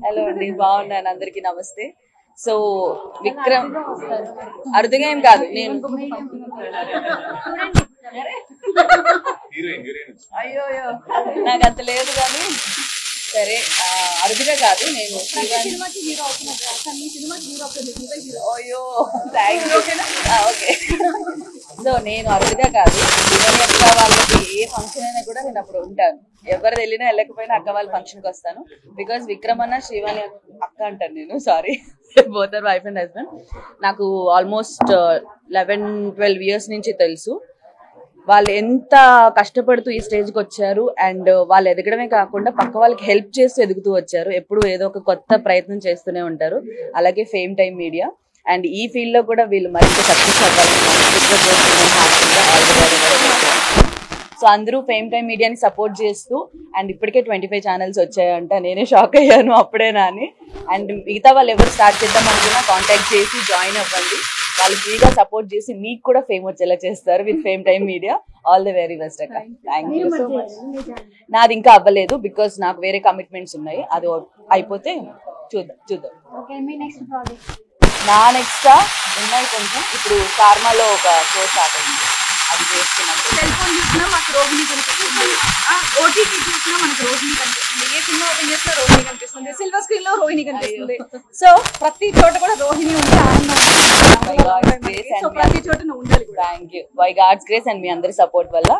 Hello అండి, బాగున్నాను. అందరికి నమస్తే. సో విక్రమ్ అరుదుగా ఏం కాదు, నేను అయ్యో నాకు అంత లేదు కానీ సరే, అరుదుగా కాదు, నేను అయ్యో థ్యాంక్ యూ. ఓకే, సో నేను అరుదుగా కాదు, శ్రీవాణి అక్క వాళ్ళకి ఏ ఫంక్షన్ అయినా కూడా నేను అప్పుడు ఉంటాను. ఎవరు వెళ్ళినా వెళ్ళకపోయినా అక్క వాళ్ళ ఫంక్షన్కి వస్తాను. బికాస్ విక్రమ్ అన్న శ్రీవాణి అక్క అంటాను నేను, sorry, both or wife and husband. నాకు ఆల్మోస్ట్ 11-12 ఇయర్స్ నుంచి తెలుసు. వాళ్ళు ఎంత కష్టపడుతూ ఈ స్టేజ్కి వచ్చారు, అండ్ వాళ్ళు ఎదగడమే కాకుండా పక్క వాళ్ళకి హెల్ప్ చేస్తూ ఎదుగుతూ వచ్చారు. ఎప్పుడు ఏదో ఒక కొత్త ప్రయత్నం చేస్తూనే ఉంటారు. అలాగే ఫేమ్ టైమ్ మీడియా అండ్ ఈ ఫీల్డ్ లో కూడా వీళ్ళు మరింత సక్సెస్ అవ్వాలని. సో అందరూ ఫేమ్ టైమ్ మీడియాని సపోర్ట్ చేస్తూ, అండ్ ఇప్పటికే 25 ఛానల్స్ వచ్చాయంట. నేనే షాక్ అయ్యాను అప్పుడేనా అని. అండ్ మిగతా వాళ్ళు ఎవరు స్టార్ట్ చేద్దాం అనుకున్నా కాంటాక్ట్ చేసి జాయిన్ అవ్వండి. వాళ్ళు ఫ్రీగా సపోర్ట్ చేసి మీకు కూడా ఫేమ్ వచ్చేలా చేస్తారు with fame time media. All the very best అక్క. Thank you so much. నాది ఇంకా అవ్వలేదు బికాస్ నాకు వేరే కమిట్మెంట్స్ ఉన్నాయి. అది అయిపోతే చూద్దాం. నా నెక్స్ట్ ఉన్నాయి కొంచెం. ఇప్పుడు ఫార్మాలో ఒక షో స్టార్ట్ అయింది, అది చేస్తున్నాం. సెల్ ఫోన్ చూసినా మాకు రోహిణి కనిపిస్తుంది, ఓటీటీ చూసినా మనకు రోహిణి కనిపిస్తుంది, ఏ సినిమా ఓపెన్ చేసినా రోహిణి కనిపిస్తుంది, సిల్వర్ స్క్రీన్ లో రోహిణి కనిపిస్తుంది. సో ప్రతి చోట కూడా రోహిణి ఉంటే ఆనందం. ప్రతి చోట ఉండాలి. Thank you. By God's grace and మీ అందరి సపోర్ట్ వల్ల